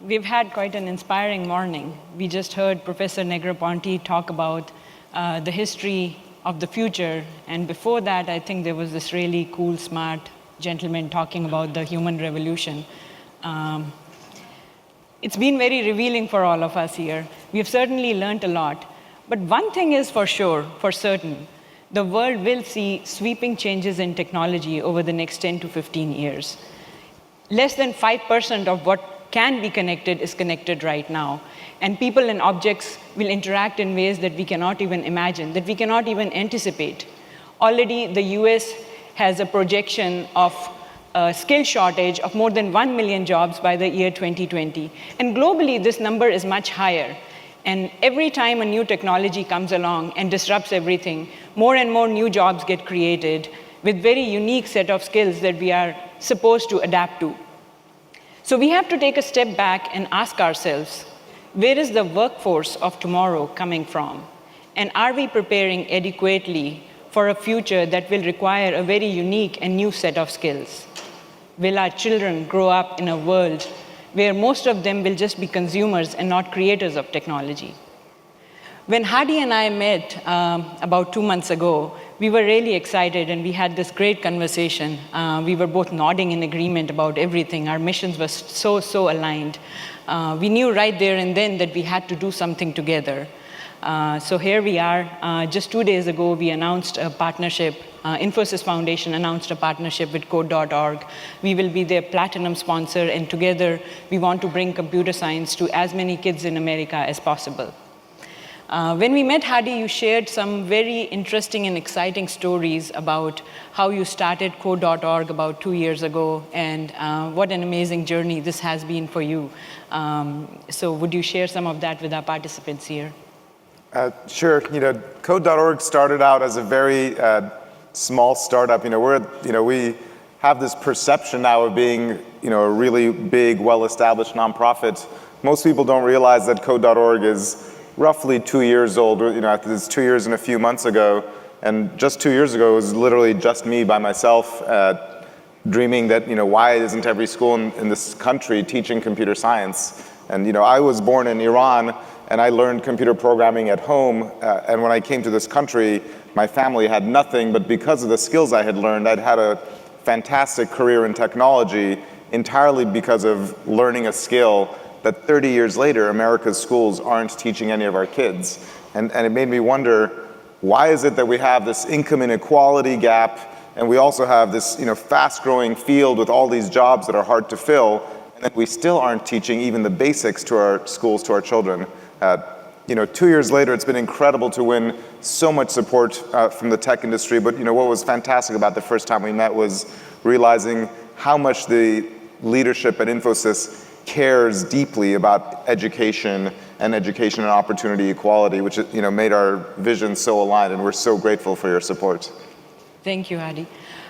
We've had quite an inspiring morning. We just heard Professor Negroponte talk about the history of the future, and before that, I think there was this really cool, smart gentleman talking about the human revolution. It's been very revealing for all of us here. We have certainly learned a lot. But one thing is for sure, for certain, the world will see sweeping changes in technology over the next 10 to 15 years. Less than 5% of what can be connected is connected right now. And people and objects will interact in ways that we cannot even imagine, that we cannot even anticipate. Already, the US has a projection of a skill shortage of more than 1 million jobs by the year 2020. And globally, this number is much higher. And every time a new technology comes along and disrupts everything, more and more new jobs get created with very unique set of skills that we are supposed to adapt to. So we have to take a step back and ask ourselves, where is the workforce of tomorrow coming from? And are we preparing adequately for a future that will require a very unique and new set of skills? Will our children grow up in a world where most of them will just be consumers and not creators of technology? When Hadi and I met about 2 months ago, we were really excited and we had this great conversation. We were both nodding in agreement about everything. Our missions were so aligned. We knew right there and then that we had to do something together. So here we are. Just 2 days ago, we announced a partnership. Infosys Foundation announced a partnership with Code.org. We will be their platinum sponsor, and together we want to bring computer science to as many kids in America as possible. When we met Hadi, you shared some very interesting and exciting stories about how you started Code.org about 2 years ago, and what an amazing journey this has been for you. So would you share some of that with our participants here? Sure. Code.org started out as a very small startup. We have this perception now of being, a really big, well-established nonprofit. Most people don't realize that Code.org is roughly 2 years old. It's 2 years and a few months ago, and just 2 years ago, it was literally just me by myself, dreaming that, why isn't every school in this country teaching computer science? And I was born in Iran, and I learned computer programming at home. And when I came to this country, my family had nothing, but because of the skills I had learned, I'd had a fantastic career in technology entirely because of learning a skill that 30 years later, America's schools aren't teaching any of our kids. And it made me wonder, why is it that we have this income inequality gap, and we also have this fast-growing field with all these jobs that are hard to fill, and that we still aren't teaching even the basics to our schools, to our children? 2 years later, it's been incredible to win so much support from the tech industry, but what was fantastic about the first time we met was realizing how much the leadership at Infosys cares deeply about education and opportunity equality, which made our vision so aligned, and we're so grateful for your support. Thank you, Hadi.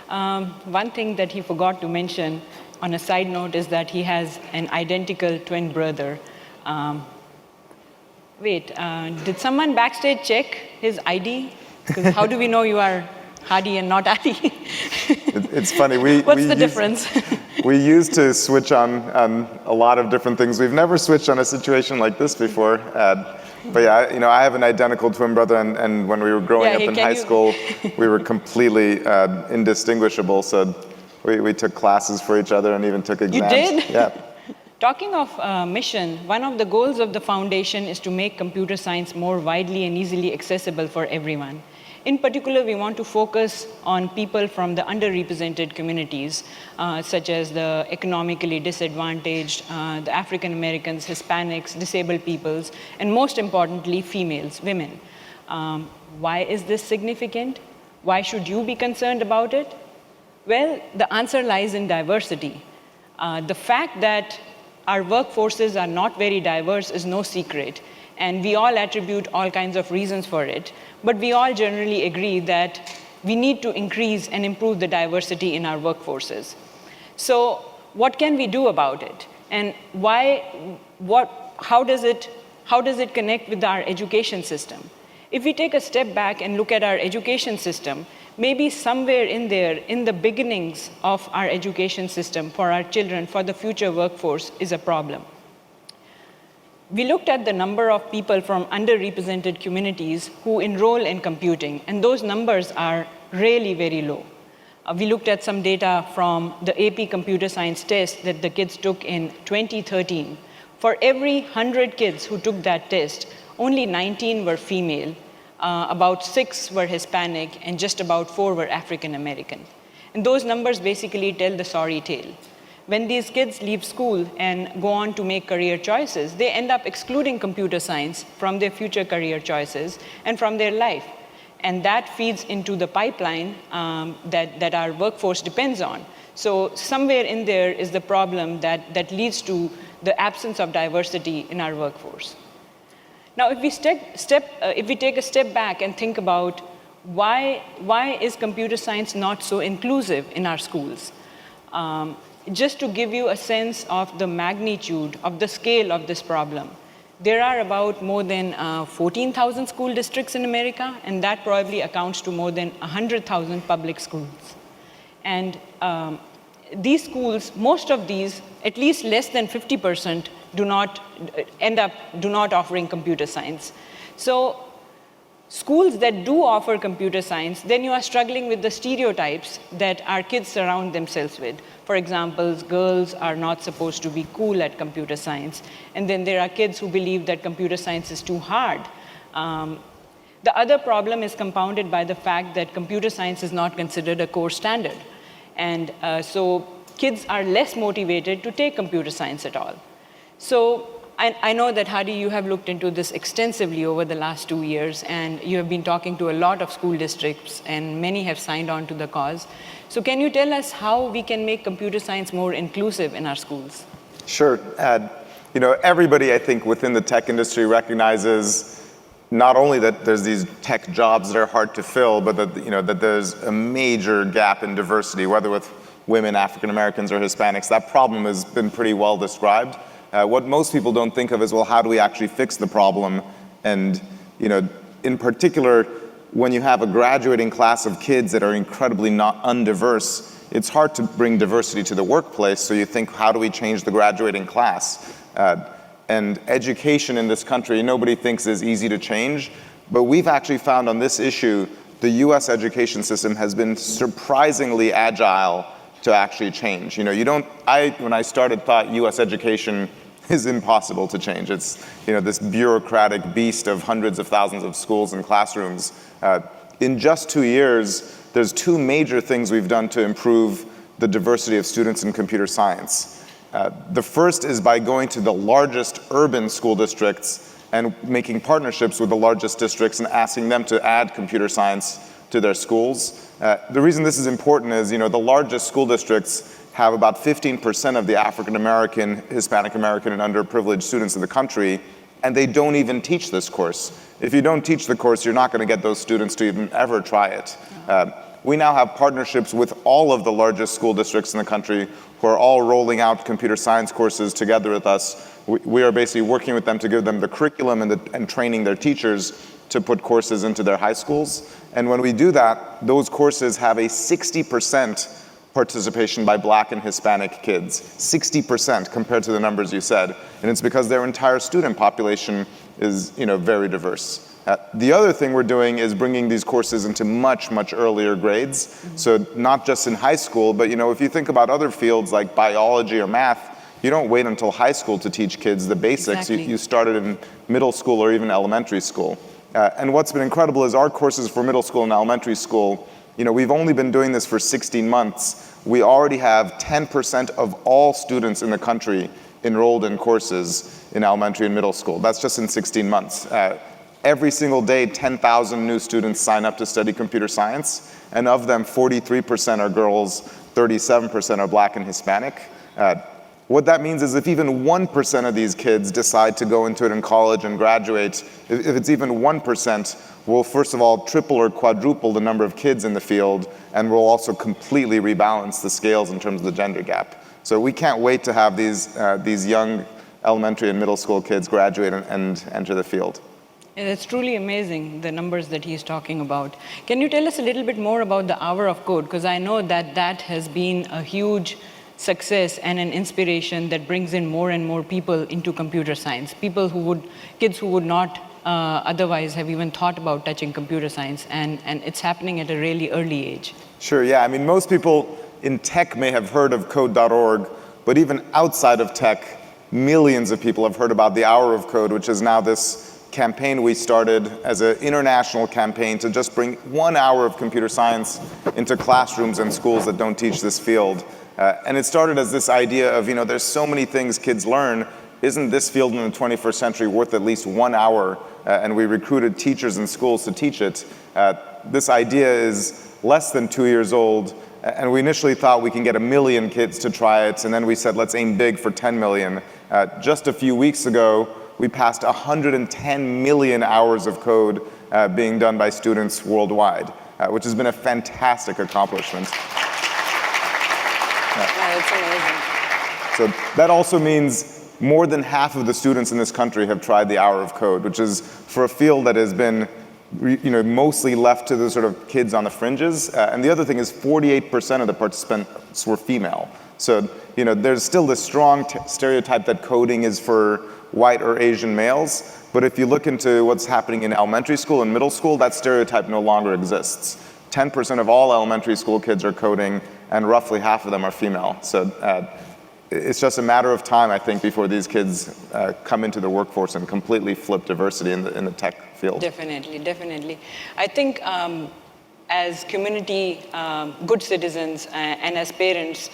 One thing that he forgot to mention on a side note is that he has an identical twin brother. Did someone backstage check his ID? Because how do we know you are Hadi and not Hadi? It's funny. What's the difference? We used to switch on a lot of different things. We've never switched on a situation like this before. But yeah, I have an identical twin brother, and when we were growing up in high school, we were completely indistinguishable. So we took classes for each other and even took exams. You did? Yeah. Talking of mission, one of the goals of the foundation is to make computer science more widely and easily accessible for everyone. In particular, we want to focus on people from the underrepresented communities, such as the economically disadvantaged, the African Americans, Hispanics, disabled peoples, and most importantly, females, women. Why is this significant? Why should you be concerned about it? Well, the answer lies in diversity. The fact that our workforces are not very diverse is no secret, and we all attribute all kinds of reasons for it, but we all generally agree that we need to increase and improve the diversity in our workforces. So what can we do about it? And how does it connect with our education system? If we take a step back and look at our education system, maybe somewhere in there, in the beginnings of our education system for our children, for the future workforce, is a problem. we looked at the number of people from underrepresented communities who enroll in computing, and those numbers are really very low. We looked at some data from the AP computer science test that the kids took in 2013. For every 100 kids who took that test, only 19 were female, about 6 were Hispanic, and just about 4 were African American. And those numbers basically tell the sorry tale. When these kids leave school and go on to make career choices, they end up excluding computer science from their future career choices and from their life. And that feeds into the pipeline that our workforce depends on. So somewhere in there is the problem that leads to the absence of diversity in our workforce. Now, if we take a step back and think about why is computer science not so inclusive in our schools? Just to give you a sense of the magnitude of the scale of this problem, there are about more than 14,000 school districts in America, and that probably accounts to more than 100,000 public schools. And these schools, most of these, at least less than 50% do not offering computer science. So schools that do offer computer science, then you are struggling with the stereotypes that our kids surround themselves with. For example, girls are not supposed to be cool at computer science. And then there are kids who believe that computer science is too hard. The other problem is compounded by the fact that computer science is not considered a core standard. And so kids are less motivated to take computer science at all. So I know that, Hadi, you have looked into this extensively over the last 2 years, and you have been talking to a lot of school districts, and many have signed on to the cause. So can you tell us how we can make computer science more inclusive in our schools? Sure. Everybody, I think, within the tech industry recognizes not only that there's these tech jobs that are hard to fill, but that there's a major gap in diversity, whether with women, African Americans, or Hispanics. That problem has been pretty well described. What most people don't think of is, well, how do we actually fix the problem? And in particular, when you have a graduating class of kids that are incredibly not undiverse, it's hard to bring diversity to the workplace. So you think, how do we change the graduating class? And education in this country, nobody thinks is easy to change. But we've actually found on this issue, the US education system has been surprisingly agile to actually change. When I started, thought US education is impossible to change. It's this bureaucratic beast of hundreds of thousands of schools and classrooms. In just 2 years, there's 2 major things we've done to improve the diversity of students in computer science. The first is by going to the largest urban school districts and making partnerships with the largest districts and asking them to add computer science to their schools. The reason this is important is, the largest school districts have about 15% of the African American, Hispanic American, and underprivileged students in the country, and they don't even teach this course. If you don't teach the course, you're not going to get those students to even ever try it. We now have partnerships with all of the largest school districts in the country who are all rolling out computer science courses together with us. We are basically working with them to give them the curriculum and training their teachers to put courses into their high schools. And when we do that, those courses have a 60% participation by Black and Hispanic kids, 60% compared to the numbers you said. And it's because their entire student population is very diverse. The other thing we're doing is bringing these courses into much, much earlier grades. Mm-hmm. So not just in high school, but if you think about other fields like biology or math, you don't wait until high school to teach kids the basics. Exactly. You start it in middle school or even elementary school. And what's been incredible is our courses for middle school and elementary school, we've only been doing this for 16 months. We already have 10% of all students in the country enrolled in courses in elementary and middle school. That's just in 16 months. Every single day, 10,000 new students sign up to study computer science, and of them, 43% are girls, 37% are Black and Hispanic. What that means is if even 1% of these kids decide to go into it in college and graduate, if it's even 1%, we'll first of all triple or quadruple the number of kids in the field, and we'll also completely rebalance the scales in terms of the gender gap. So we can't wait to have these young elementary and middle school kids graduate and enter the field. It's truly amazing, the numbers that he's talking about. Can you tell us a little bit more about the hour of code? Because I know that has been a huge success and an inspiration that brings in more and more people into computer science, kids who would not otherwise have even thought about touching computer science, and it's happening at a really early age. Sure, yeah. I mean, most people in tech may have heard of code.org, but even outside of tech, millions of people have heard about the Hour of Code, which is now this campaign we started as an international campaign to just bring 1 hour of computer science into classrooms and schools that don't teach this field. And it started as this idea of, there's so many things kids learn. Isn't this field in the 21st century worth at least 1 hour? And we recruited teachers in schools to teach it. This idea is less than 2 years old. And we initially thought we can get 1 million kids to try it. And then we said, let's aim big for 10 million. Just a few weeks ago, we passed 110 million hours of code being done by students worldwide, which has been a fantastic accomplishment. It's amazing. So that also means more than half of the students in this country have tried the Hour of Code, which is for a field that has been mostly left to the sort of kids on the fringes. And the other thing is 48% of the participants were female. So, there's still this strong stereotype that coding is for white or Asian males. But if you look into what's happening in elementary school and middle school, that stereotype no longer exists. 10% of all elementary school kids are coding, and roughly half of them are female. So it's just a matter of time, I think, before these kids come into the workforce and completely flip diversity in the tech field. Definitely. I think as community good citizens and as parents,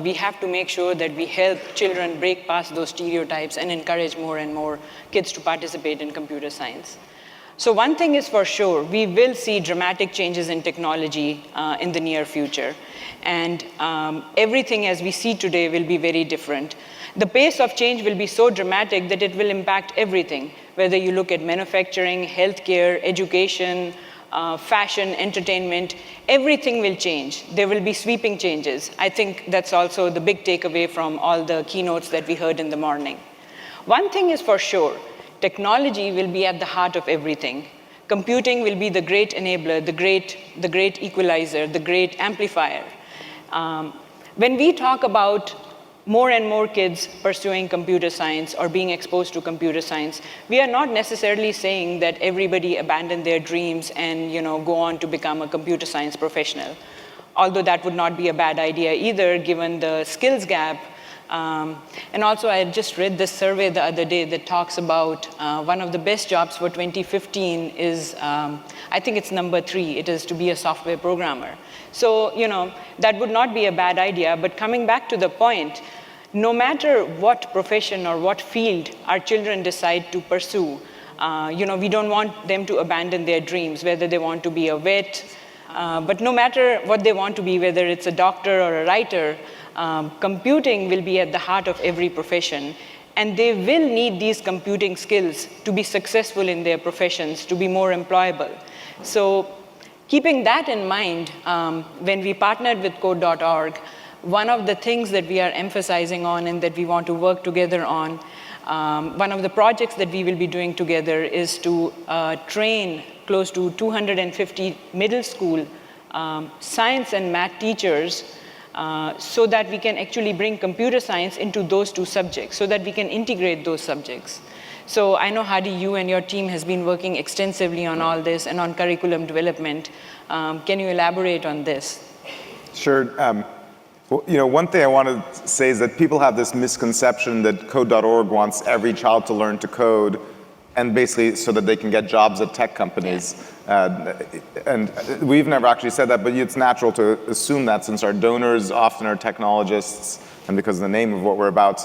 we have to make sure that we help children break past those stereotypes and encourage more and more kids to participate in computer science. So one thing is for sure, we will see dramatic changes in technology in the near future. And everything as we see today will be very different. The pace of change will be so dramatic that it will impact everything, whether you look at manufacturing, healthcare, education, fashion, entertainment, everything will change. There will be sweeping changes. I think that's also the big takeaway from all the keynotes that we heard in the morning. One thing is for sure, technology will be at the heart of everything. Computing will be the great enabler, the great equalizer, the great amplifier. When we talk about more and more kids pursuing computer science or being exposed to computer science, we are not necessarily saying that everybody abandon their dreams and go on to become a computer science professional. Although that would not be a bad idea either, given the skills gap. And also, I had just read this survey the other day that talks about one of the best jobs for 2015 is, I think it's number 3, it is to be a software programmer. So, that would not be a bad idea, but coming back to the point, no matter what profession or what field our children decide to pursue, we don't want them to abandon their dreams, whether they want to be a vet, but no matter what they want to be, whether it's a doctor or a writer, computing will be at the heart of every profession, and they will need these computing skills to be successful in their professions, to be more employable. So keeping that in mind, when we partnered with Code.org, one of the things that we are emphasizing on and that we want to work together on, one of the projects that we will be doing together is to train close to 250 middle school science and math teachers so that we can actually bring computer science into those 2 subjects, so that we can integrate those subjects. So I know, Hadi, you and your team has been working extensively on all this and on curriculum development. Can you elaborate on this? Sure. One thing I want to say is that people have this misconception that Code.org wants every child to learn to code, and basically so that they can get jobs at tech companies. And we've never actually said that, but it's natural to assume that since our donors often are technologists, and because of the name of what we're about.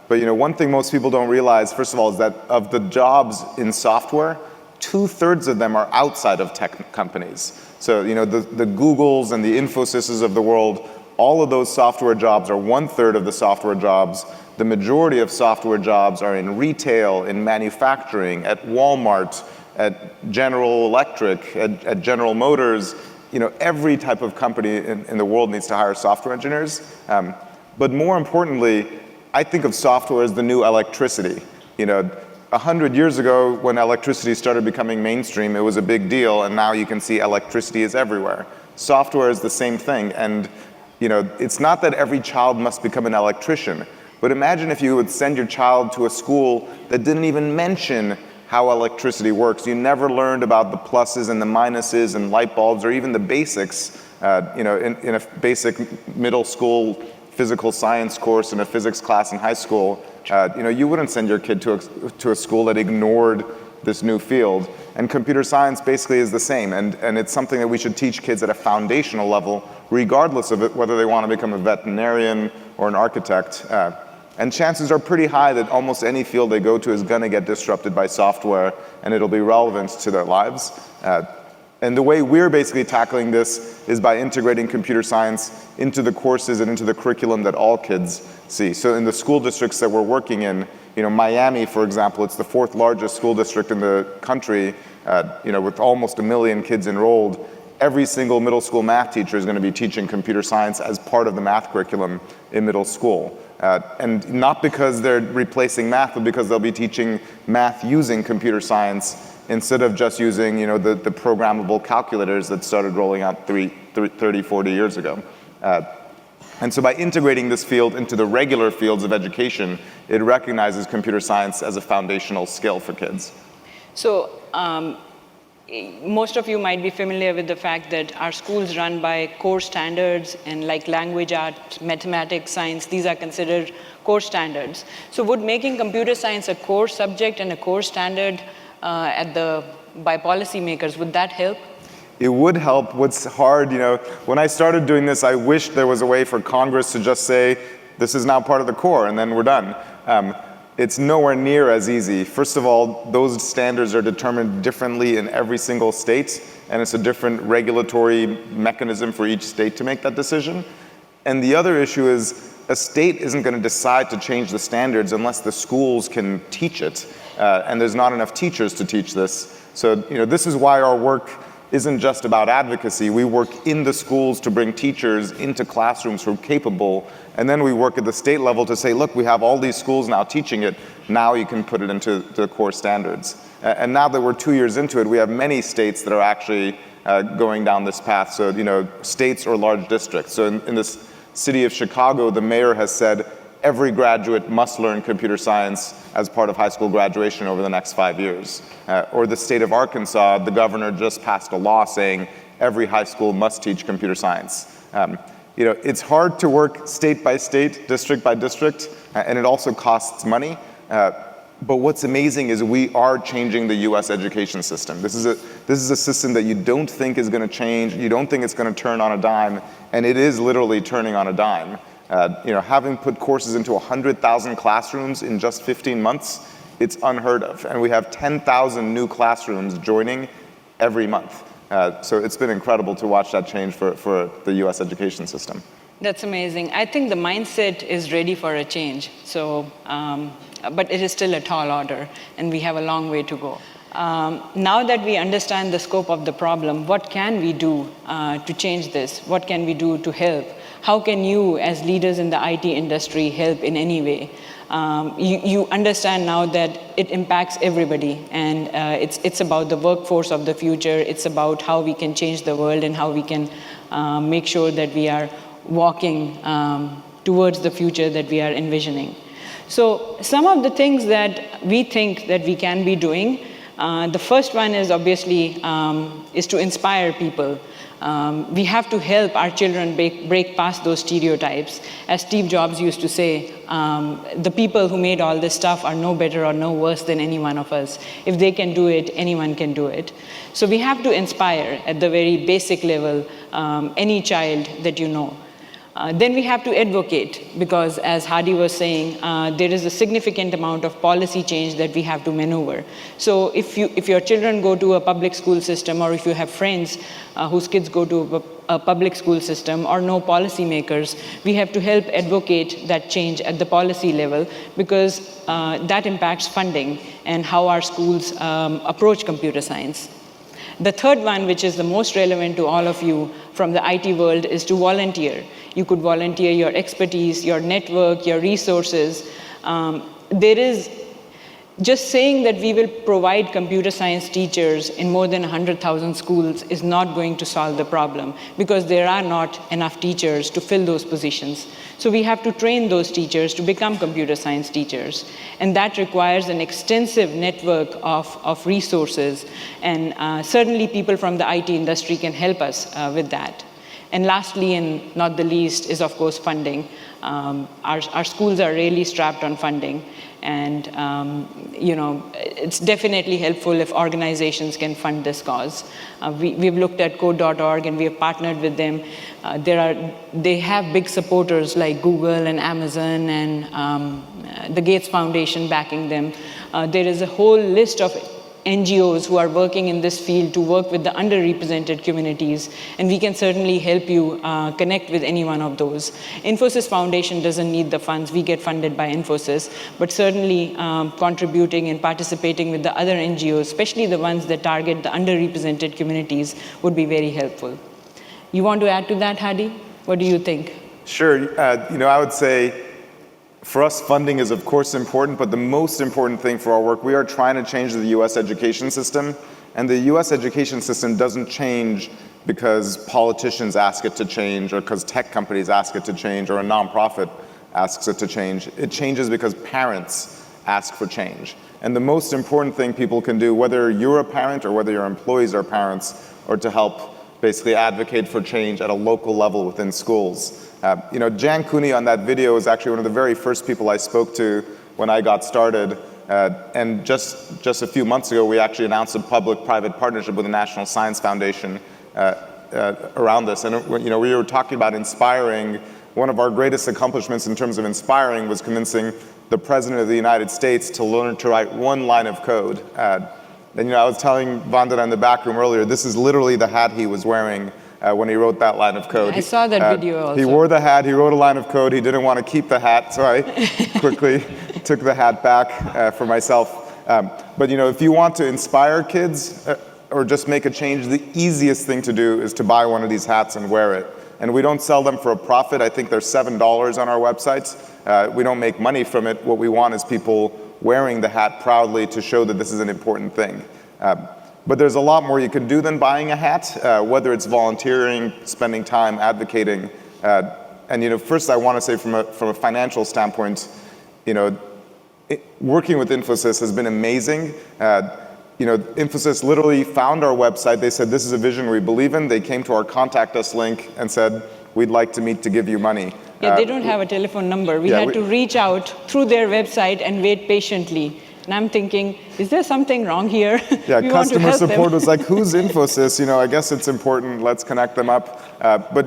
But one thing most people don't realize, first of all, is that of the jobs in software, 2/3 of them are outside of tech companies. So the Googles and the Infosys of the world, all of those software jobs are 1/3 of the software jobs. The majority of software jobs are in retail, in manufacturing, at Walmart, at General Electric, at General Motors. Every type of company in the world needs to hire software engineers. But more importantly, I think of software as the new electricity. 100 years ago, when electricity started becoming mainstream, it was a big deal, and now you can see electricity is everywhere. Software is the same thing, and It's not that every child must become an electrician, but imagine if you would send your child to a school that didn't even mention how electricity works. You never learned about the pluses and the minuses and light bulbs, or even the basics, in a basic middle school physical science course in a physics class in high school. You wouldn't send your kid to a school that ignored this new field. And computer science basically is the same. And it's something that we should teach kids at a foundational level, regardless of whether they want to become a veterinarian or an architect. And chances are pretty high that almost any field they go to is going to get disrupted by software, and it'll be relevant to their lives. And the way we're basically tackling this is by integrating computer science into the courses and into the curriculum that all kids see. So in the school districts that we're working in, Miami, for example, it's the 4th largest school district in the country, with almost 1 million kids enrolled. Every single middle school math teacher is going to be teaching computer science as part of the math curriculum in middle school. And not because they're replacing math, but because they'll be teaching math using computer science instead of just using, the programmable calculators that started rolling out 30, 40 years ago. And so by integrating this field into the regular fields of education, it recognizes computer science as a foundational skill for kids. So most of you might be familiar with the fact that our schools run by core standards, and like language, art, mathematics, science, these are considered core standards. So would making computer science a core subject and a core standard by policymakers, would that help? It would help. What's hard, when I started doing this, I wished there was a way for Congress to just say, this is now part of the core, and then we're done. It's nowhere near as easy. First of all, those standards are determined differently in every single state, and it's a different regulatory mechanism for each state to make that decision. And the other issue is, a state isn't going to decide to change the standards unless the schools can teach it, and there's not enough teachers to teach this. So, this is why our work isn't just about advocacy. We work in the schools to bring teachers into classrooms who are capable, and then we work at the state level to say, look, we have all these schools now teaching it, now you can put it into the core standards. And now that we're 2 years into it, we have many states that are actually going down this path, so states or large districts. So in this city of Chicago, the mayor has said every graduate must learn computer science as part of high school graduation over the next 5 years. Or the state of Arkansas, the governor just passed a law saying every high school must teach computer science. It's hard to work state by state, district by district, and it also costs money. But what's amazing is we are changing the U.S. education system. This is a system that you don't think is going to change, you don't think it's going to turn on a dime, and it is literally turning on a dime. Having put courses into 100,000 classrooms in just 15 months, it's unheard of. And we have 10,000 new classrooms joining every month. So it's been incredible to watch that change for the US education system. That's amazing. I think the mindset is ready for a change. So, but it is still a tall order, and we have a long way to go. Now that we understand the scope of the problem, what can we do to change this? What can we do to help? How can you, as leaders in the IT industry, help in any way? You understand now that it impacts everybody, and it's about the workforce of the future. It's about how we can change the world and how we can make sure that we are walking towards the future that we are envisioning. So some of the things that we think that we can be doing, the first one is obviously is to inspire people. We have to help our children break past those stereotypes. As Steve Jobs used to say, the people who made all this stuff are no better or no worse than any one of us. If they can do it, anyone can do it. So we have to inspire at the very basic level any child that you know. Then we have to advocate, because as Hadi was saying, there is a significant amount of policy change that we have to maneuver. So if your children go to a public school system, or if you have friends whose kids go to a public school system or no policymakers, we have to help advocate that change at the policy level, because that impacts funding and how our schools approach computer science. The third one, which is the most relevant to all of you from the IT world, is to volunteer. You could volunteer your expertise, your network, your resources. Just saying that we will provide computer science teachers in more than 100,000 schools is not going to solve the problem, because there are not enough teachers to fill those positions. So we have to train those teachers to become computer science teachers. And that requires an extensive network of resources. And certainly people from the IT industry can help us with that. And lastly, and not the least, is of course funding. Our schools are really strapped on funding. And it's definitely helpful if organizations can fund this cause. We've looked at code.org and we have partnered with them. They have big supporters like Google and Amazon and the Gates Foundation backing them. There is a whole list of NGOs who are working in this field to work with the underrepresented communities, and we can certainly help you connect with any one of those. Infosys Foundation doesn't need the funds. We get funded by Infosys, but certainly contributing and participating with the other NGOs, especially the ones that target the underrepresented communities, would be very helpful. You want to add to that, Hadi? What do you think? Sure. I would say, for us, funding is of course important, but the most important thing for our work, we are trying to change the US education system. And the US education system doesn't change because politicians ask it to change, or because tech companies ask it to change, or a nonprofit asks it to change. It changes because parents ask for change. And the most important thing people can do, whether you're a parent or whether your employees are parents, or to help basically advocate for change at a local level within schools. Jan Cooney on that video was actually one of the very first people I spoke to when I got started. And just a few months ago, we actually announced a public-private partnership with the National Science Foundation around this. And we were talking about inspiring. One of our greatest accomplishments in terms of inspiring was convincing the President of the United States to learn to write one line of code. And I was telling Vandana in the back room earlier, this is literally the hat he was wearing when he wrote that line of code. I saw that video also. He wore the hat, he wrote a line of code, he didn't want to keep the hat, so I quickly took the hat back for myself. But if you want to inspire kids or just make a change, the easiest thing to do is to buy one of these hats and wear it. And we don't sell them for a profit. I think they're $7 on our website. We don't make money from it. What we want is people wearing the hat proudly to show that this is an important thing. But there's a lot more you can do than buying a hat, whether it's volunteering, spending time advocating. And first I want to say from a financial standpoint, working with Infosys has been amazing. Infosys literally found our website. They said, this is a vision we believe in. They came to our contact us link and said, we'd like to meet to give you money. Yeah, they don't have a telephone number. We had to reach out through their website and wait patiently. And I'm thinking, is there something wrong here? Yeah, customer support was like, who's Infosys? I guess it's important. Let's connect them up. But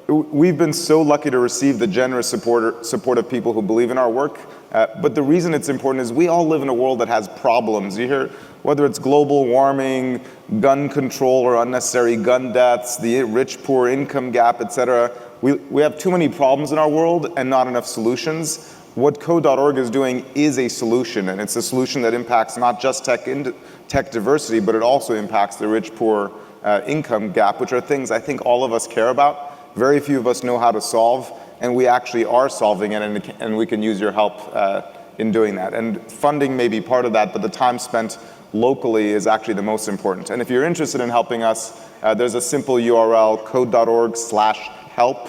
we've been so lucky to receive the generous support of people who believe in our work. But the reason it's important is we all live in a world that has problems. You hear, whether it's global warming, gun control or unnecessary gun deaths, the rich-poor income gap, et cetera. We have too many problems in our world and not enough solutions. What Code.org is doing is a solution, and it's a solution that impacts not just tech diversity, but it also impacts the rich-poor income gap, which are things I think all of us care about. Very few of us know how to solve, and we actually are solving it, and we can use your help in doing that. And funding may be part of that, but the time spent locally is actually the most important. And if you're interested in helping us, there's a simple URL, code.org/help.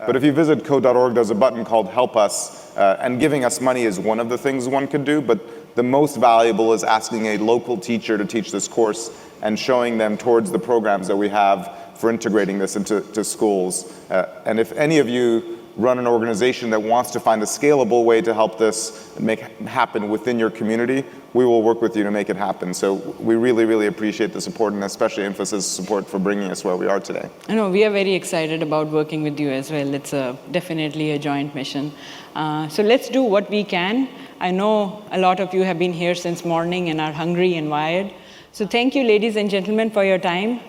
But if you visit code.org, there's a button called Help Us. And giving us money is one of the things one could do, but the most valuable is asking a local teacher to teach this course and showing them towards the programs that we have for integrating this into schools. And if any of you run an organization that wants to find a scalable way to help this make happen within your community, we will work with you to make it happen. So we really, really appreciate the support, and especially Infosys' support for bringing us where we are today. I know, we are very excited about working with you as well. It's definitely a joint mission. So let's do what we can. I know a lot of you have been here since morning and are hungry and wired. So thank you, ladies and gentlemen, for your time.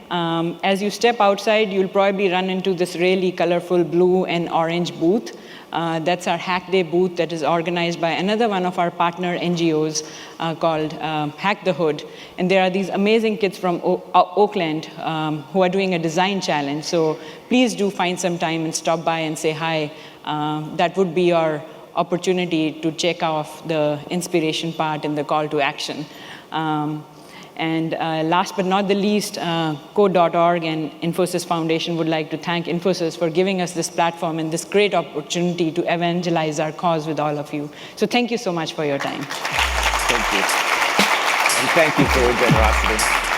As you step outside, you'll probably run into this really colorful blue and orange booth. That's our Hack Day booth that is organized by another one of our partner NGOs called Hack the Hood. And there are these amazing kids from Oakland who are doing a design challenge. So please do find some time and stop by and say hi. That would be our opportunity to check off the inspiration part and the call to action. And last but not the least, Code.org and Infosys Foundation would like to thank Infosys for giving us this platform and this great opportunity to evangelize our cause with all of you. So thank you so much for your time. Thank you. And thank you for your generosity.